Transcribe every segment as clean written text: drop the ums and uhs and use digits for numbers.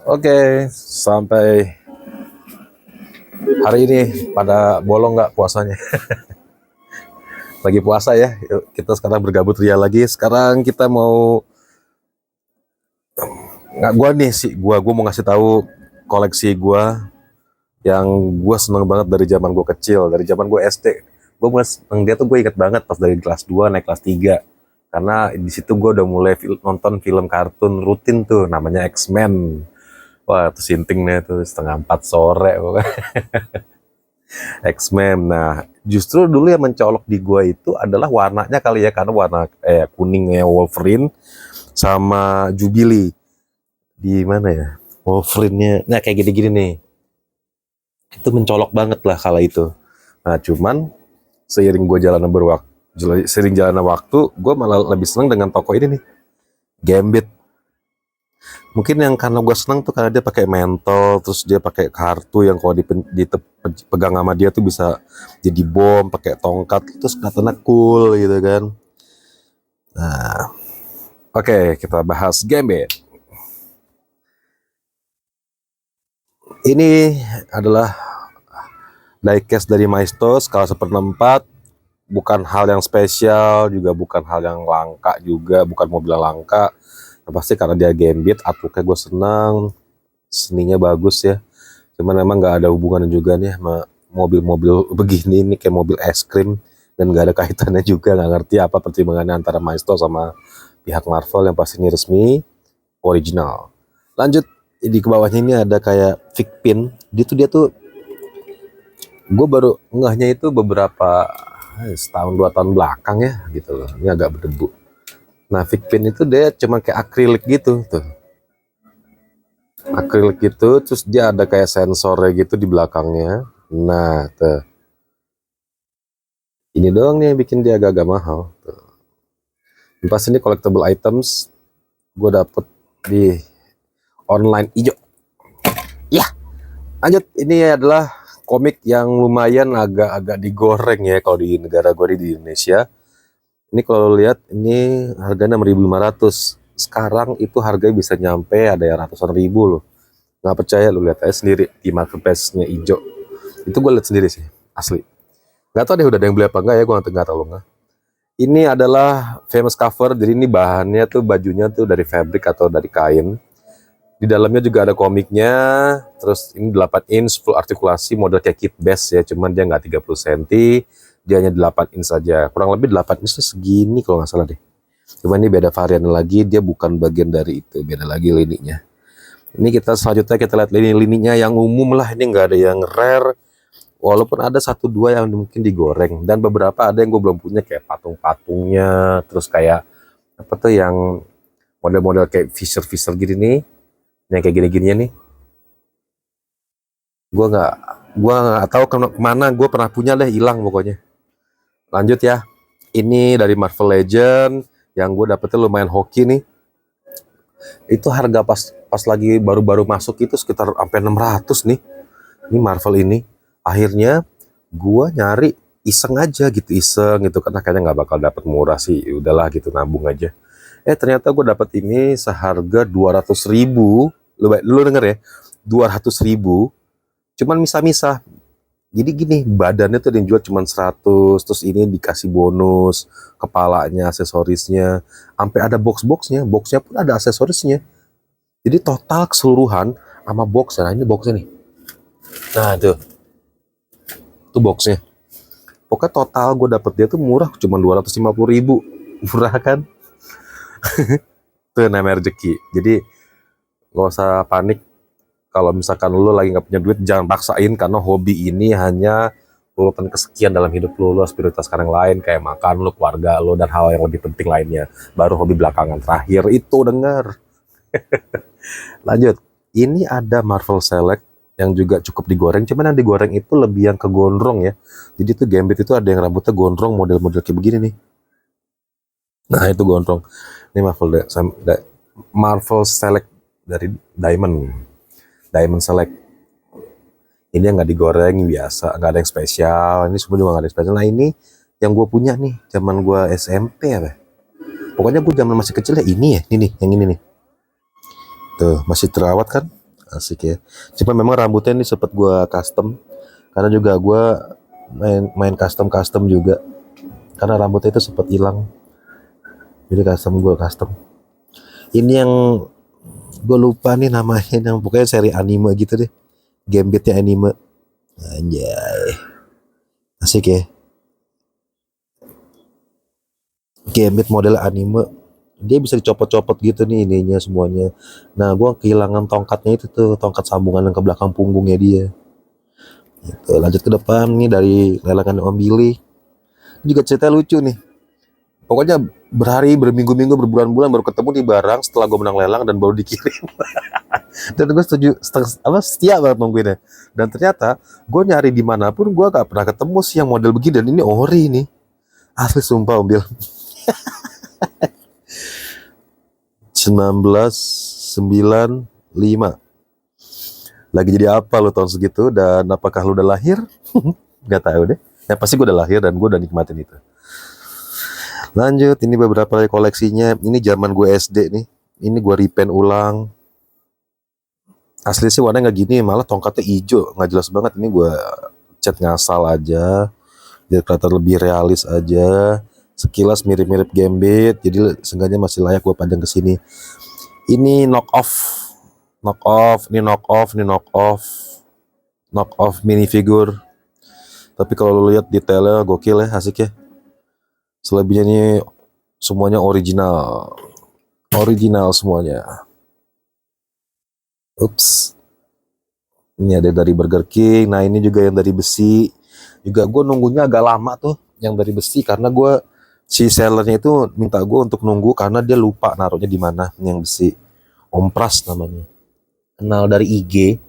Oke, sampai hari ini pada bolong nggak puasanya? Lagi puasa ya. Yuk, kita sekarang bergabut ria lagi. Sekarang kita mau nggak gua nih sih gua mau ngasih tahu koleksi gua yang gua seneng banget dari zaman gua kecil, dari zaman gua SD. Gua mulai seneng dia tuh gue inget banget pas dari kelas 2 naik kelas 3. Karena di situ gua udah mulai nonton film kartun rutin tuh namanya X-Men. Wah, tuh sintingnya tuh setengah 4 sore pokoknya. X-Men. Nah, justru dulu yang mencolok di gua itu adalah warnanya kali ya, karena warna kuningnya Wolverine sama Jubilee. Di mana ya? Wolverine-nya. Nah, kayak gini-gini nih. Itu mencolok banget lah kala itu. Nah, cuman seiring gua seiring jalannya waktu, gua malah lebih seneng dengan toko ini nih, Gambit. Mungkin yang karena gue seneng tuh karena dia pakai mentol, terus dia pakai kartu yang kalau dipegang sama dia tuh bisa jadi bom, pakai tongkat, terus kelihatannya cool gitu kan. Nah, oke, kita bahas Gambit. Ini adalah diecast dari Maisto skala 1/4, bukan hal yang spesial, juga bukan hal yang langka juga, bukan mobil yang langka. Yang pasti karena dia Gambit, artworknya gue senang, seninya bagus ya. Cuman emang nggak ada hubungan juga nih sama mobil-mobil begini, ini kayak mobil es krim, dan nggak ada kaitannya juga. Nggak ngerti apa pertimbangannya antara Maisto sama pihak Marvel. Yang pasti ini resmi, original. Lanjut, di kebawahnya ini ada kayak fake pin. Dia tuh gue baru ngehnya itu beberapa setahun 2 tahun belakang ya gitu loh. Ini agak berdebu. Nah, fake pin itu dia cuma kayak akrilik gitu tuh, akrilik gitu, terus dia ada kayak sensornya gitu di belakangnya. Nah, tuh. Ini doang nih yang bikin dia agak-agak mahal. Tuh. Pas ini collectible items gue dapet di online ijo. Ya, lanjut. Ini adalah komik yang lumayan agak-agak digoreng ya kalau di negara gue di Indonesia. Ini kalau lihat ini harganya 6.500. Sekarang itu harganya bisa nyampe ada yang ratusan ribu loh. Nggak percaya lu lihat aja sendiri di marketplace-nya ijo. Itu gue lihat sendiri sih, asli. Gak tau deh udah ada yang beli apa enggak ya, gue nggak tahu nggak. Ini adalah famous cover, jadi ini bahannya tuh bajunya tuh dari fabric atau dari kain. Di dalamnya juga ada komiknya, terus ini 8 inch full artikulasi model kayak kit base ya, cuman dia nggak 30 cm, dia hanya 8 inch saja. Kurang lebih 8 inch segini kalau nggak salah deh. Cuman ini beda varian lagi, dia bukan bagian dari itu, beda lagi lininya. Ini kita selanjutnya kita lihat lini-lininya yang umum lah, ini nggak ada yang rare. Walaupun ada 1-2 yang mungkin digoreng, dan beberapa ada yang gue belum punya kayak patung-patungnya, terus kayak apa tuh yang model-model kayak Fisher gini nih, yang kayak gini-gininya nih, gue nggak tahu kemana, gue pernah punya deh, hilang pokoknya. Lanjut ya, ini dari Marvel Legend yang gue dapetnya lumayan hoki nih. Itu harga pas lagi baru-baru masuk itu sekitar sampai 600 nih. Ini Marvel ini. Akhirnya gua nyari iseng aja gitu, karena kayaknya nggak bakal dapet murah sih, udahlah gitu, nabung aja. Ternyata gue dapet ini seharga 200.000. Lu denger ya, 200.000. Cuman misah-misah. Jadi gini, badannya tuh yang jual cuman 100, terus ini dikasih bonus kepalanya, aksesorisnya, sampai ada boxnya pun ada aksesorisnya. Jadi total keseluruhan sama box, nah ini boxnya nih. Nah tuh boxnya. Pokoknya total gue dapet dia tuh murah, cuma 250.000. Murah kan? Tuh namanya rezeki. Jadi gak usah panik kalau misalkan lu lagi nggak punya duit, jangan paksain, karena hobi ini hanya urutan kesekian dalam hidup lu harus prioritaskan yang lain, kayak makan lu, keluarga lu, dan hal yang lebih penting lainnya. Baru hobi belakangan terakhir itu, dengar. Lanjut, ini ada Marvel Select yang juga cukup digoreng, cuman yang digoreng itu lebih yang ke gondrong ya. Jadi tuh Gambit itu ada yang rambutnya gondrong, model-model kayak begini nih. Nah itu gondrong. Ini Marvel Select dari Diamond Select. Ini yang nggak digoreng, biasa, nggak ada yang spesial. Ini semua juga nggak ada yang spesial. Nah ini yang gue punya nih, zaman gue SMP apa? Pokoknya gue zaman masih kecil ya, ini ya, ini nih, yang ini nih. Tuh masih terawat kan? asik ya. Cuma memang rambutnya ini sempet gua custom karena juga gua main custom juga karena rambutnya itu sempet hilang. Jadi gua custom. Ini yang gue lupa nih namanya, yang pokoknya seri anime gitu deh. Gambitnya anime. Anjay. Asik ya. Gambit model anime. Dia bisa dicopot-copot gitu nih ininya semuanya. Nah, gua kehilangan tongkatnya itu tuh, tongkat sambungan yang ke belakang punggungnya dia. Gitu. Lanjut ke depan nih dari lelangan Om Billy. Ini juga cerita lucu nih. Pokoknya berhari, berminggu-minggu, berbulan-bulan baru ketemu di barang setelah gue menang lelang dan baru dikirim. Dan gue setia banget nungguinnya. Dan ternyata gue nyari dimanapun gue gak pernah ketemu sih yang model begini, dan ini ori nih. Asli sumpah Om Bil. 1995. Lagi jadi apa lo tahun segitu, dan apakah lo udah lahir? Gak tahu deh. Ya pasti gue udah lahir dan gue udah nikmatin itu. Lanjut, ini beberapa dari koleksinya. Ini zaman gue SD nih. Ini gue repaint ulang. Asli sih warnanya nggak gini, malah tongkatnya hijau, nggak jelas banget. Ini gue cat ngasal aja, biar kelihatan lebih realis aja. Sekilas mirip-mirip Gambit, jadi seenggaknya masih layak gue pandang ke sini. Ini knock off, ini knock off minifigure. Tapi kalau lo lihat detailnya gokil ya, asik ya. Selebihnya ini semuanya original semuanya. Ups, ini ada dari Burger King. Nah ini juga yang dari besi. Juga gue nunggunya agak lama tuh yang dari besi, karena si sellernya itu minta gue untuk nunggu karena dia lupa naruhnya di mana yang besi. Om Pras namanya, kenal dari IG.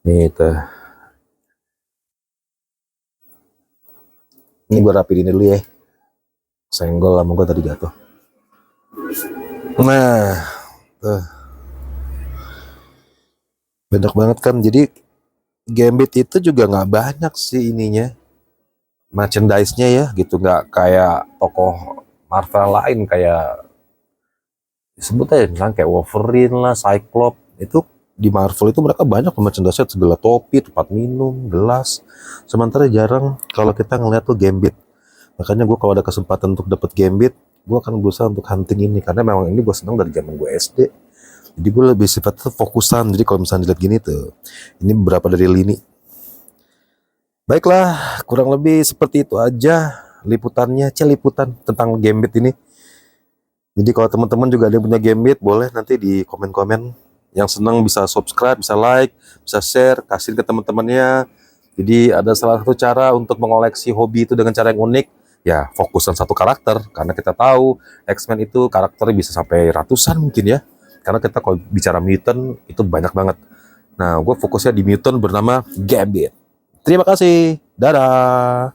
Nih tuh. Ini gue rapiin dulu ya. Senggol lama gue tadi jatuh. Nah, tuh. Banyak banget kan. Jadi Gambit itu juga nggak banyak sih ininya, merchandise-nya ya gitu, nggak kayak tokoh Marvel lain, kayak disebut aja misalnya kayak Wolverine lah, Cyclops. Itu di Marvel itu mereka banyak merchandise, segala topi, tempat minum, gelas. Sementara jarang kalau kita ngeliat tuh Gambit. Makanya gue kalau ada kesempatan untuk dapet Gambit, gue akan berusaha untuk hunting ini, karena memang ini gue seneng dari zaman gue SD. Jadi gue lebih sifatnya fokusan. Jadi kalau misalnya dilihat gini tuh, ini beberapa dari lini. Baiklah, kurang lebih seperti itu aja liputannya, liputan tentang Gambit ini. Jadi kalau teman-teman juga ada yang punya Gambit, boleh nanti di komen-komen. Yang senang bisa subscribe, bisa like, bisa share, kasih ke teman-temannya. Jadi ada salah satu cara untuk mengoleksi hobi itu dengan cara yang unik. Ya, fokusan satu karakter, karena kita tahu X-Men itu karakternya bisa sampai ratusan mungkin ya. Karena kita kalau bicara mutant itu banyak banget. Nah, gue fokusnya di mutant bernama Gambit. Terima kasih. Dadah.